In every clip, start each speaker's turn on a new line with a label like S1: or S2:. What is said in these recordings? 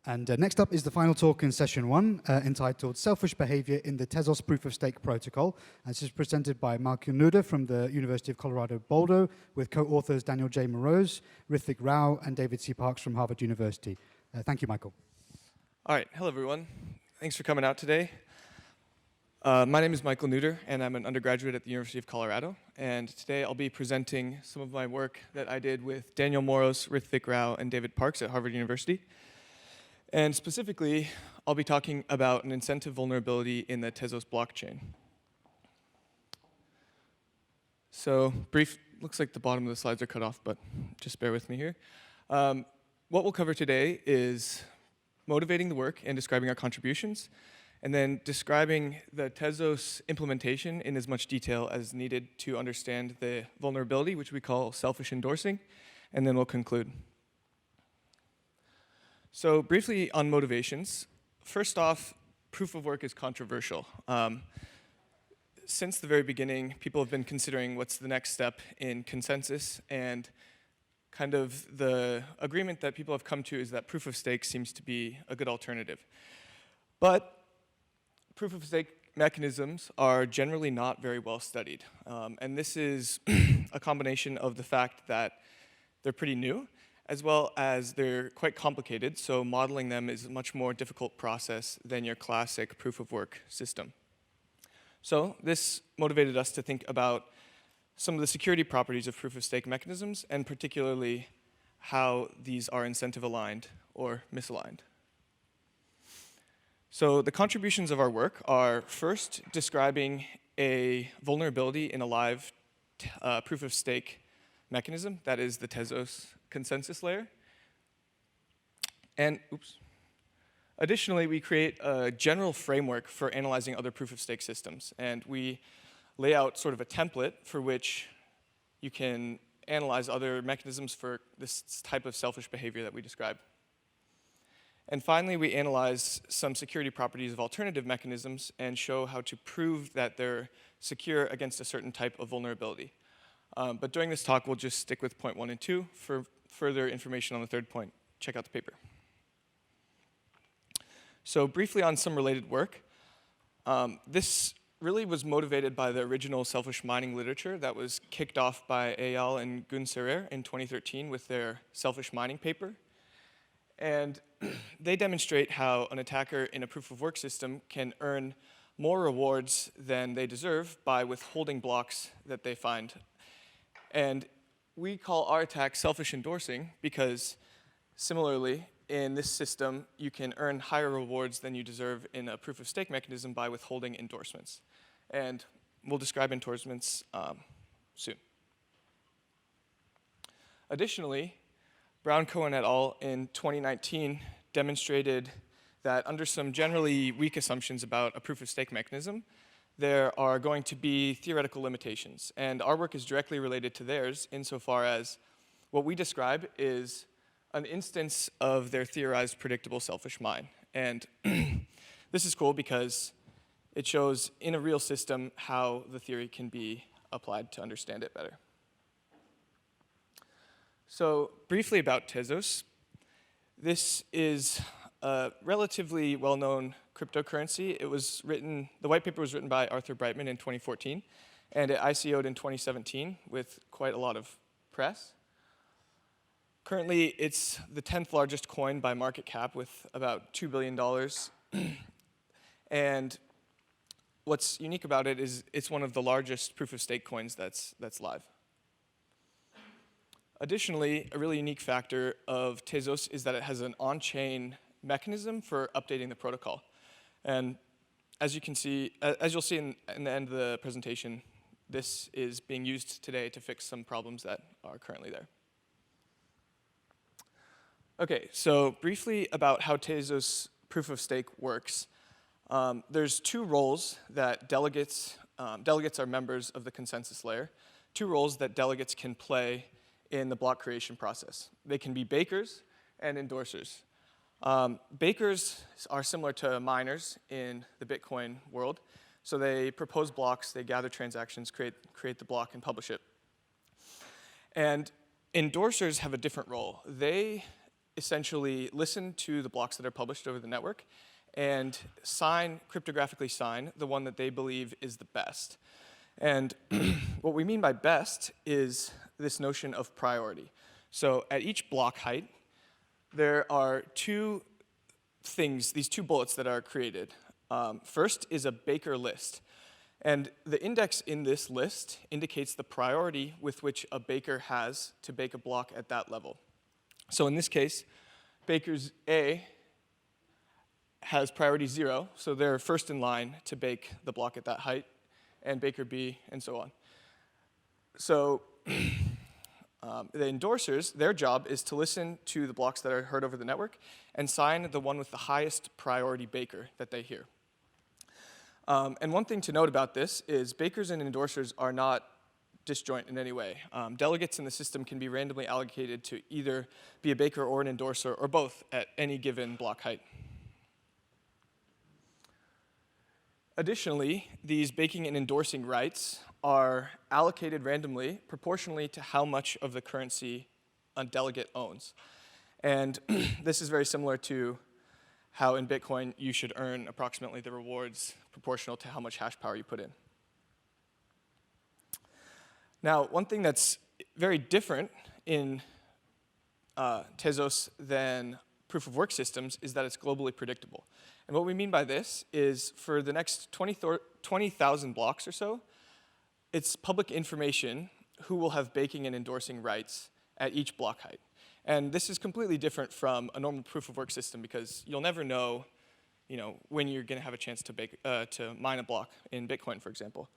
S1: And next up is the final talk in session 1, entitled Selfish Behavior in the Tezos Proof of Stake Protocol. And this is presented by Neuder from the University of Colorado Boulder, with co-authors Daniel J. Moroz, Rithvik Rao, and David C. Parks from Harvard University. Thank you, Michael.
S2: All right, hello everyone. Thanks for coming out today. My name is Michael Neuder, and I'm an undergraduate at the University of Colorado. And today I'll be presenting some of my work that I did with Daniel Moroz, Rithvik Rao, and David Parks at Harvard University. And specifically, I'll be talking about an incentive vulnerability in the Tezos blockchain. So brief, looks like the bottom of the slides are cut off, but just bear with me here. What we'll cover today is motivating the work and describing our contributions, and then describing the Tezos implementation in as much detail as needed to understand the vulnerability, which we call selfish endorsing, and then we'll conclude. So briefly on motivations, first off, proof of work is controversial. Since the very beginning, people have been considering what's the next step in consensus, and kind of the agreement that people have come to is that proof of stake seems to be a good alternative. But proof of stake mechanisms are generally not very well studied. And this is a combination of the fact that they're pretty new, as well as they're quite complicated, so modeling them is a much more difficult process than your classic proof of work system. So this motivated us to think about some of the security properties of proof of stake mechanisms, and particularly how these are incentive aligned or misaligned. So the contributions of our work are first describing a vulnerability in a live proof of stake mechanism, that is the Tezos consensus layer. And additionally, we create a general framework for analyzing other proof of stake systems. And we lay out sort of a template for which you can analyze other mechanisms for this type of selfish behavior that we describe. And finally, we analyze some security properties of alternative mechanisms and show how to prove that they're secure against a certain type of vulnerability. But during this talk, we'll just stick with point 1 and 2. For further information on the third point, check out the paper. So briefly on some related work, this really was motivated by the original selfish mining literature that was kicked off by Eyal and Gunserer in 2013 with their selfish mining paper. And they demonstrate how an attacker in a proof of work system can earn more rewards than they deserve by withholding blocks that they find. And we call our attack selfish endorsing because, similarly, in this system, you can earn higher rewards than you deserve in a proof of stake mechanism by withholding endorsements. And we'll describe endorsements soon. Additionally, Brown-Cohen et al. In 2019 demonstrated that under some generally weak assumptions about a proof of stake mechanism, there are going to be theoretical limitations. And our work is directly related to theirs insofar as what we describe is an instance of their theorized predictable selfish mine. And this is cool because it shows in a real system how the theory can be applied to understand it better. So briefly about Tezos. This is a relatively well-known cryptocurrency. It was written, the white paper was written by Arthur Breitman in 2014, and it ICO'd in 2017 with quite a lot of press. Currently, it's the 10th largest coin by market cap with about $2 billion. And what's unique about it is it's one of the largest proof of stake coins that's live. Additionally, a really unique factor of Tezos is that it has an on-chain mechanism for updating the protocol. And as you can see, as you'll see in the end of the presentation, this is being used today to fix some problems that are currently there. Okay, so briefly about how Tezos proof of stake works. There's two roles that delegates are members of the consensus layer, two roles that delegates can play in the block creation process. They can be bakers and endorsers. Bakers are similar to miners in the Bitcoin world. So they propose blocks, they gather transactions, create the block, and publish it. And endorsers have a different role. They essentially listen to the blocks that are published over the network and cryptographically sign the one that they believe is the best. And what we mean by best is this notion of priority. So at each block height, there are two things, these two bullets that are created. First is a Baker list. And the index in this list indicates the priority with which a baker has to bake a block at that level. So in this case, Baker's A has priority 0, so they're first in line to bake the block at that height, and Baker B, and so on. So the endorsers, their job is to listen to the blocks that are heard over the network and sign the one with the highest priority baker that they hear. And one thing to note about this is bakers and endorsers are not disjoint in any way. Delegates in the system can be randomly allocated to either be a baker or an endorser, or both at any given block height. Additionally, these baking and endorsing rights are allocated randomly proportionally to how much of the currency a delegate owns. And this is very similar to how in Bitcoin you should earn approximately the rewards proportional to how much hash power you put in. Now, one thing that's very different in Tezos than proof-of-work systems is that it's globally predictable. And what we mean by this is for the next 20,000 blocks or so, it's public information who will have baking and endorsing rights at each block height. And this is completely different from a normal proof-of-work system because you'll never know, when you're going to have a chance to mine a block in Bitcoin, for example.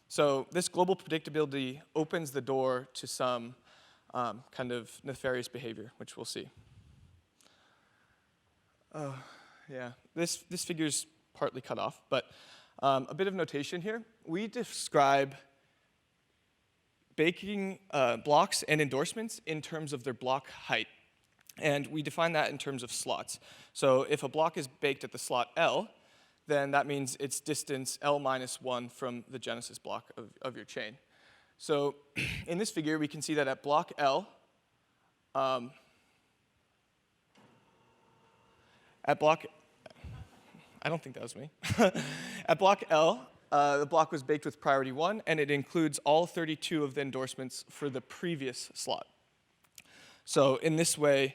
S2: So this global predictability opens the door to some kind of nefarious behavior, which we'll see. Yeah, this figure's partly cut off, but a bit of notation here. We describe baking blocks and endorsements in terms of their block height. And we define that in terms of slots. So if a block is baked at the slot L, then that means it's distance L minus 1 from the genesis block of your chain. So in this figure, we can see that at block L, I don't think that was me. At block L, the block was baked with priority 1, and it includes all 32 of the endorsements for the previous slot. So in this way,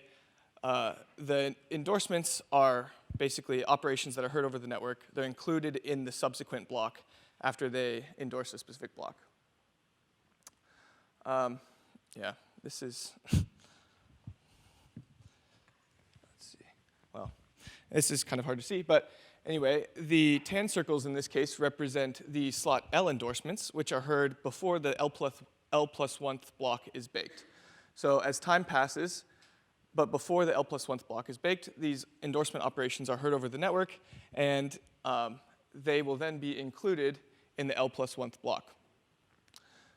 S2: the endorsements are basically operations that are heard over the network. They're included in the subsequent block after they endorse a specific block. Yeah, this is, let's see. Well, this is kind of hard to see, but anyway, the tan circles in this case represent the slot L endorsements, which are heard before the L plus 1th block is baked. So as time passes, but before the L plus 1th block is baked, these endorsement operations are heard over the network, and they will then be included in the L plus 1th block.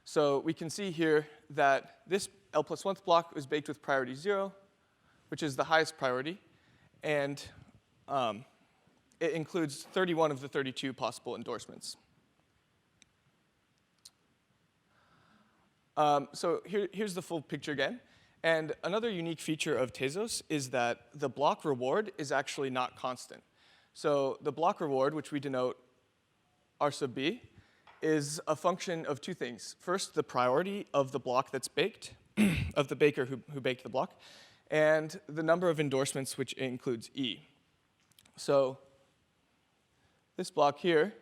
S2: So we can see here that this L plus 1th block is baked with priority 0, which is the highest priority, and it includes 31 of the 32 possible endorsements. So here's the full picture again. And another unique feature of Tezos is that the block reward is actually not constant. So the block reward, which we denote R sub B, is a function of two things. First, the priority of the block that's baked, of the baker who baked the block, and the number of endorsements, which includes E. So this block here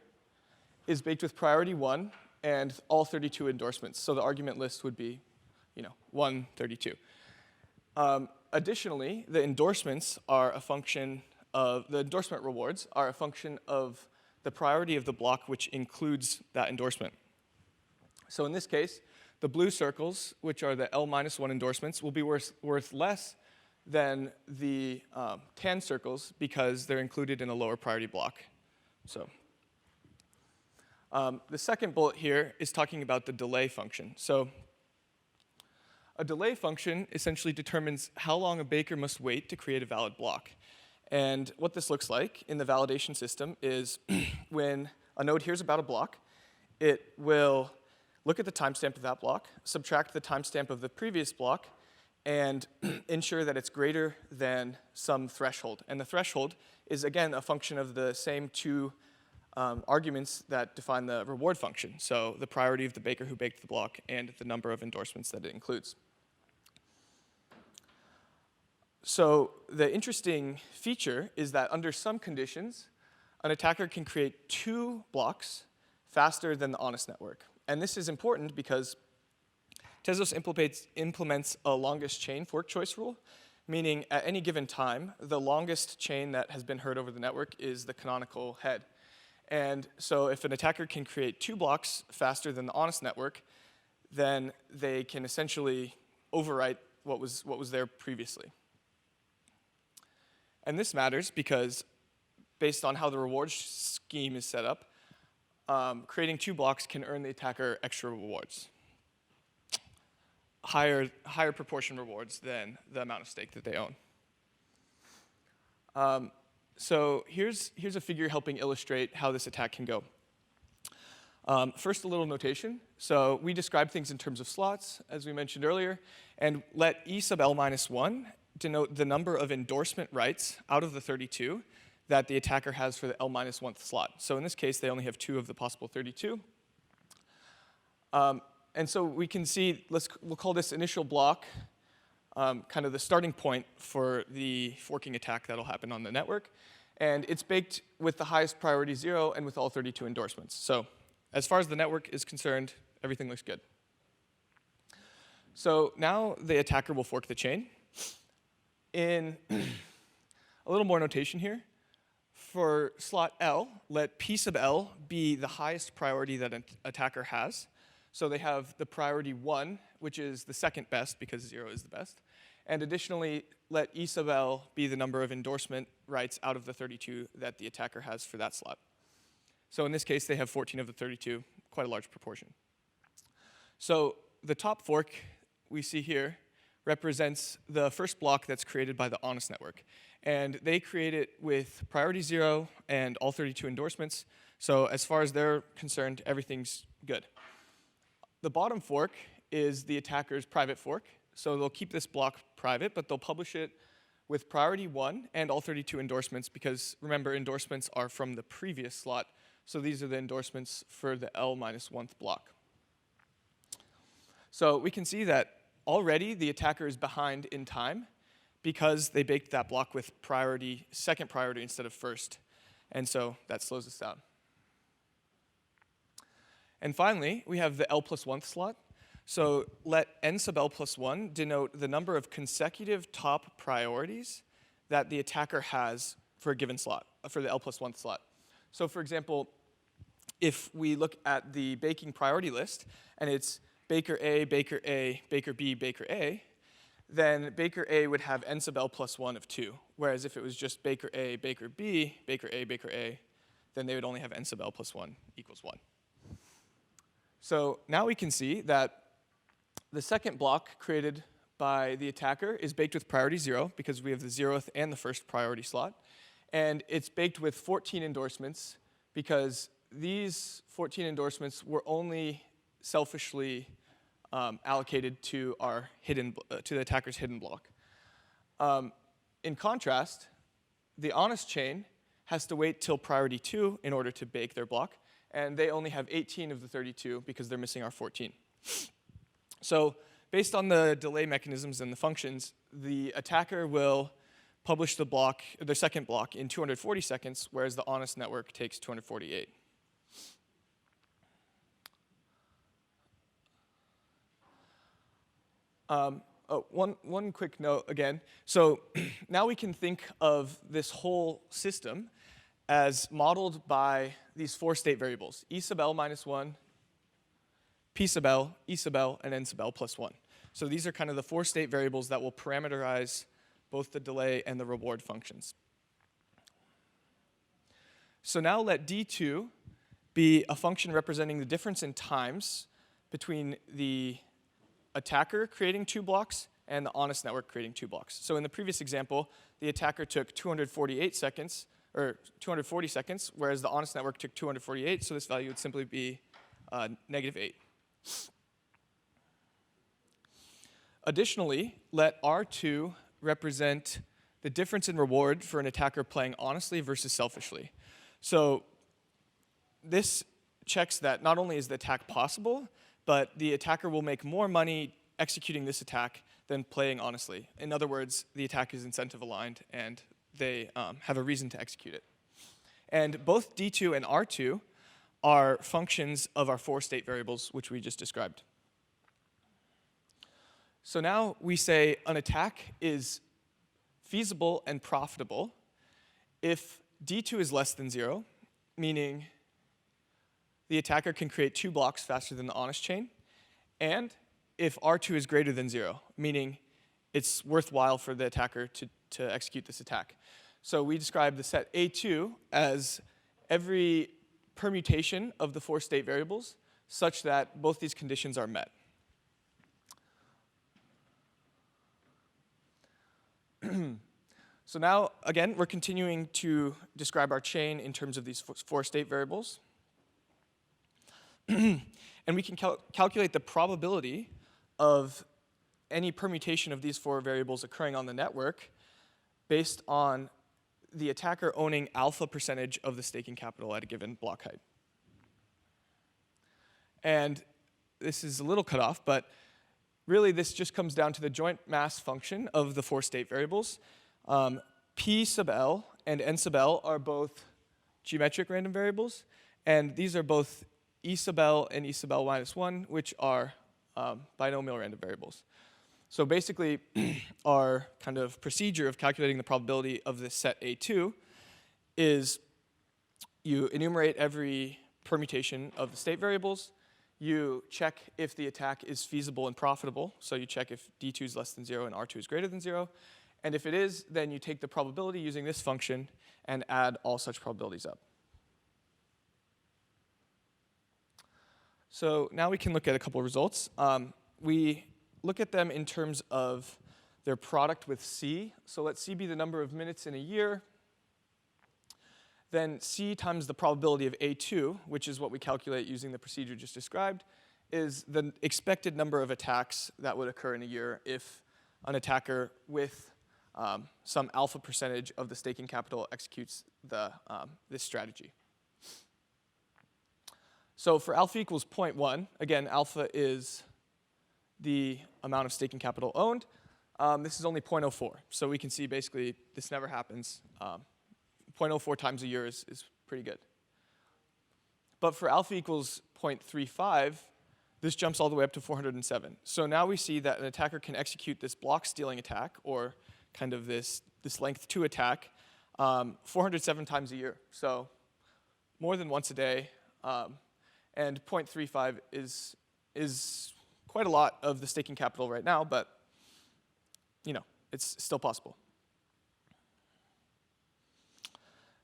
S2: is baked with priority 1 and all 32 endorsements. So the argument list would be 132. Additionally, the endorsements are a function of, the endorsement rewards are a function of the priority of the block which includes that endorsement. So in this case, the blue circles, which are the L minus 1 endorsements, will be worth less than the tan circles because they're included in a lower priority block. So the second bullet here is talking about the delay function. So a delay function essentially determines how long a baker must wait to create a valid block. And what this looks like in the validation system is when a node hears about a block, it will look at the timestamp of that block, subtract the timestamp of the previous block, and ensure that it's greater than some threshold. And the threshold is, again, a function of the same two arguments that define the reward function. So the priority of the baker who baked the block and the number of endorsements that it includes. So the interesting feature is that under some conditions, an attacker can create 2 blocks faster than the honest network. And this is important because Tezos implements a longest chain fork choice rule, meaning at any given time, the longest chain that has been heard over the network is the canonical head. And so if an attacker can create 2 blocks faster than the honest network, then they can essentially overwrite what was there previously. And this matters because based on how the reward scheme is set up, creating 2 blocks can earn the attacker extra rewards. Higher proportion rewards than the amount of stake that they own. So here's a figure helping illustrate how this attack can go. First, a little notation. So we describe things in terms of slots, as we mentioned earlier, and let E sub L minus 1 denote the number of endorsement rights out of the 32 that the attacker has for the L minus 1th slot. So in this case, they only have 2 of the possible 32. And so we can see, we'll call this initial block kind of the starting point for the forking attack that'll happen on the network. And it's baked with the highest priority 0 and with all 32 endorsements. So as far as the network is concerned, everything looks good. So now the attacker will fork the chain. In a little more notation here, for slot L, let P sub L be the highest priority that an attacker has. So they have the priority 1, which is the second best because 0 is the best. And additionally, let E sub L be the number of endorsement rights out of the 32 that the attacker has for that slot. So in this case, they have 14 of the 32, quite a large proportion. So the top fork we see here represents the first block that's created by the honest network. And they create it with priority 0 and all 32 endorsements. So as far as they're concerned, everything's good. The bottom fork is the attacker's private fork. So they'll keep this block private, but they'll publish it with priority 1 and all 32 endorsements because, remember, endorsements are from the previous slot. So these are the endorsements for the L minus 1th block. So we can see that already the attacker is behind in time because they baked that block with second priority instead of first. And so that slows us down. And finally, we have the L plus 1th slot. So let N sub L plus 1 denote the number of consecutive top priorities that the attacker has for a given slot, for the L plus 1th slot. So for example, if we look at the baking priority list, and it's Baker A, Baker A, Baker B, Baker A, then Baker A would have N sub L plus 1 of 2. Whereas if it was just Baker A, Baker B, Baker A, Baker A, then they would only have N sub L plus 1 equals 1. So now we can see that the second block created by the attacker is baked with priority 0 because we have the 0th and the first priority slot. And it's baked with 14 endorsements because these 14 endorsements were only selfishly allocated to the attacker's hidden block. In contrast, the honest chain has to wait till priority 2 in order to bake their block, and they only have 18 of the 32 because they're missing our 14. So based on the delay mechanisms and the functions, the attacker will publish the second block in 240 seconds, whereas the honest network takes 248. One quick note again. So now we can think of this whole system as modeled by these 4 state variables, E sub L minus 1, P sub L, E sub L, and N sub L plus 1. So these are kind of the 4 state variables that will parameterize both the delay and the reward functions. So now let D2 be a function representing the difference in times between the attacker creating 2 blocks and the honest network creating 2 blocks. So in the previous example, the attacker took 240 seconds, whereas the honest network took 248, so this value would simply be -8. Additionally, let R2 represent the difference in reward for an attacker playing honestly versus selfishly. So this checks that not only is the attack possible, but the attacker will make more money executing this attack than playing honestly. In other words, the attack is incentive aligned, and they have a reason to execute it. And both D2 and R2 are functions of our 4 state variables, which we just described. So now we say an attack is feasible and profitable if D2 is less than 0, meaning the attacker can create 2 blocks faster than the honest chain, and if R2 is greater than 0, meaning it's worthwhile for the attacker to execute this attack. So we describe the set A2 as every permutation of the 4 state variables such that both these conditions are met. So now, again, we're continuing to describe our chain in terms of these 4 state variables. And we can calculate the probability of any permutation of these 4 variables occurring on the network based on the attacker owning alpha percentage of the staking capital at a given block height. And this is a little cut off, but really this just comes down to the joint mass function of the 4 state variables. P sub L and N sub L are both geometric random variables, and these are both E sub L and E sub L minus 1, which are binomial random variables. So basically, our kind of procedure of calculating the probability of this set A2 is you enumerate every permutation of the state variables, you check if the attack is feasible and profitable, so you check if D2 is less than 0 and R2 is greater than 0, and if it is, then you take the probability using this function and add all such probabilities up. So now we can look at a couple of results. We look at them in terms of their product with C. So let C be the number of minutes in a year. Then C times the probability of A2, which is what we calculate using the procedure just described, is the expected number of attacks that would occur in a year if an attacker with some alpha percentage of the staking capital executes this strategy. So for alpha equals 0.1, again, alpha is the amount of staking capital owned. This is only 0.04. So we can see basically this never happens. 0.04 times a year is pretty good. But for alpha equals 0.35, this jumps all the way up to 407. So now we see that an attacker can execute this block stealing attack, or kind of this length 2 attack, 407 times a year. So more than once a day. And 0.35 is quite a lot of the staking capital right now, but you know, it's still possible.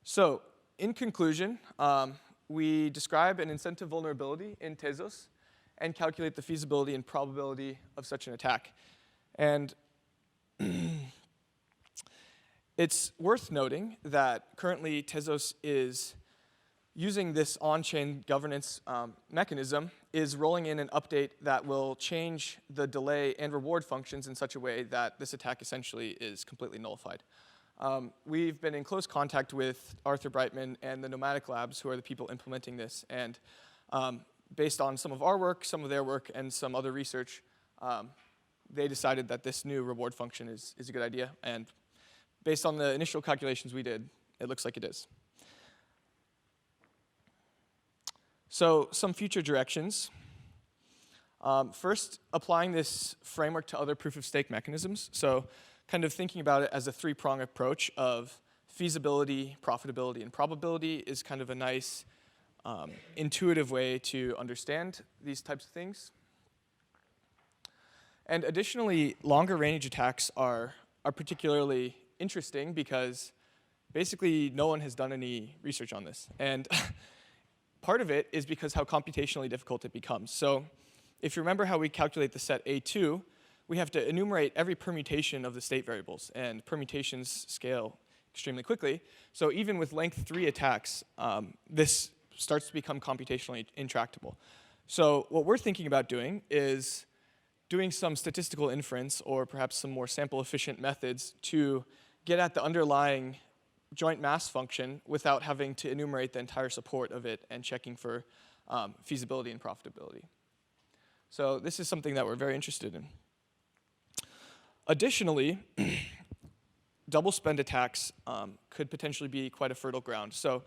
S2: So in conclusion, we describe an incentive vulnerability in Tezos and calculate the feasibility and probability of such an attack. And it's worth noting that currently Tezos is using this on-chain governance mechanism is rolling in an update that will change the delay and reward functions in such a way that this attack essentially is completely nullified. We've been in close contact with Arthur Brightman and the Nomadic Labs, who are the people implementing this, and based on some of our work, some of their work, and some other research, they decided that this new reward function is a good idea, and based on the initial calculations we did, it looks like it is. So some future directions. First, applying this framework to other proof-of-stake mechanisms. So kind of thinking about it as a 3-prong approach of feasibility, profitability, and probability is kind of a nice intuitive way to understand these types of things. And additionally, longer range attacks are particularly interesting because basically no one has done any research on this. And part of it is because how computationally difficult it becomes. So if you remember how we calculate the set A2, we have to enumerate every permutation of the state variables, and permutations scale extremely quickly. So even with length 3 attacks, this starts to become computationally intractable. So what we're thinking about doing is doing some statistical inference or perhaps some more sample-efficient methods to get at the underlying joint mass function without having to enumerate the entire support of it and checking for feasibility and profitability. So this is something that we're very interested in. Additionally, double spend attacks could potentially be quite a fertile ground. So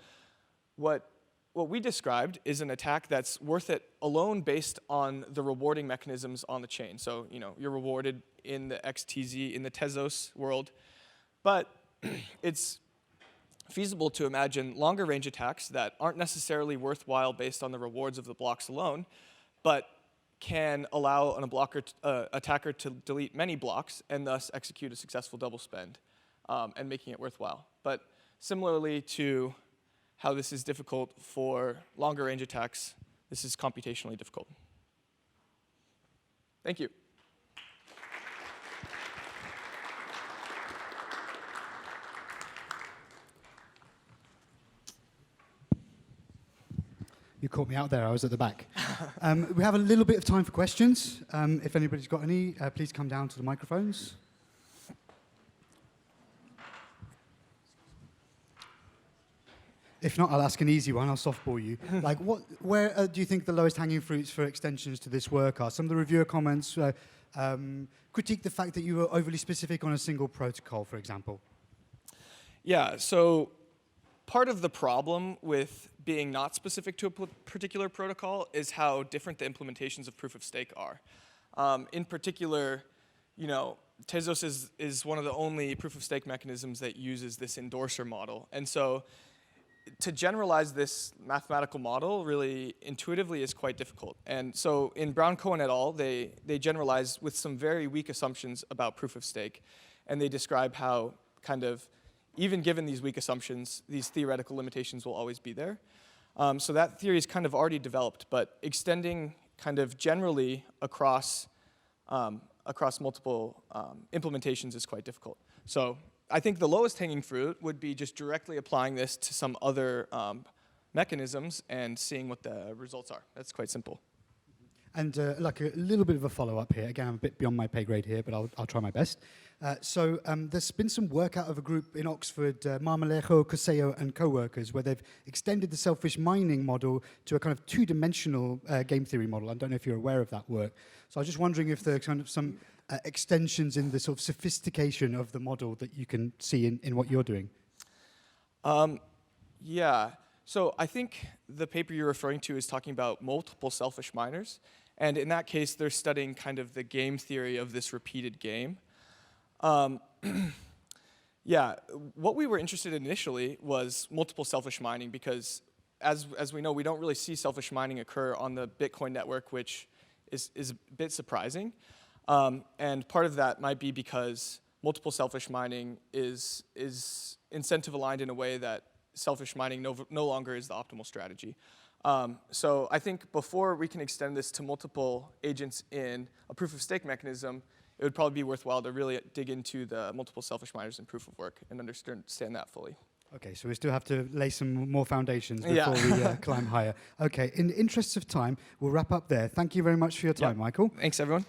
S2: what we described is an attack that's worth it alone based on the rewarding mechanisms on the chain. So you're rewarded in the XTZ, in the Tezos world. But it's feasible to imagine longer range attacks that aren't necessarily worthwhile based on the rewards of the blocks alone, but can allow attacker to delete many blocks and thus execute a successful double spend and making it worthwhile. But similarly to how this is difficult for longer range attacks, this is computationally difficult. Thank you.
S1: You caught me out there. I was at the back. We have a little bit of time for questions. If anybody's got any, please come down to the microphones. If not, I'll ask an easy one. I'll softball you. Like, where do you think the lowest hanging fruits for extensions to this work are? Some of the reviewer comments critique the fact that you were overly specific on a single protocol, for example.
S2: Yeah, so part of the problem with being not specific to a particular protocol is how different the implementations of proof of stake are. In particular, Tezos is one of the only proof of stake mechanisms that uses this endorser model. And so to generalize this mathematical model really intuitively is quite difficult. And so in Brown-Cohen et al., they generalize with some very weak assumptions about proof of stake. And they describe how kind of, even given these weak assumptions, these theoretical limitations will always be there. So that theory is kind of already developed, but extending kind of generally across multiple implementations is quite difficult. So I think the lowest hanging fruit would be just directly applying this to some other mechanisms and seeing what the results are. That's quite simple.
S1: And like a little bit of a follow-up here. Again, I'm a bit beyond my pay grade here, but I'll try my best. So there's been some work out of a group in Oxford, Marmolejo, Coseo, and co-workers, where they've extended the selfish mining model to a kind of two-dimensional game theory model. I don't know if you're aware of that work. So I was just wondering if there are kind of some extensions in the sort of sophistication of the model that you can see in what you're doing.
S2: Yeah. So I think the paper you're referring to is talking about multiple selfish miners. And in that case, they're studying kind of the game theory of this repeated game. Yeah, what we were interested in initially was multiple selfish mining because, as we know, we don't really see selfish mining occur on the Bitcoin network, which is a bit surprising. And part of that might be because multiple selfish mining is incentive aligned in a way that selfish mining no longer is the optimal strategy. So I think before we can extend this to multiple agents in a proof of stake mechanism, it would probably be worthwhile to really dig into the multiple selfish miners in proof of work and understand that fully.
S1: Okay, so we still have to lay some more foundations before we climb higher. Okay, in the interests of time, we'll wrap up there. Thank you very much for your time, Michael.
S2: Thanks, everyone.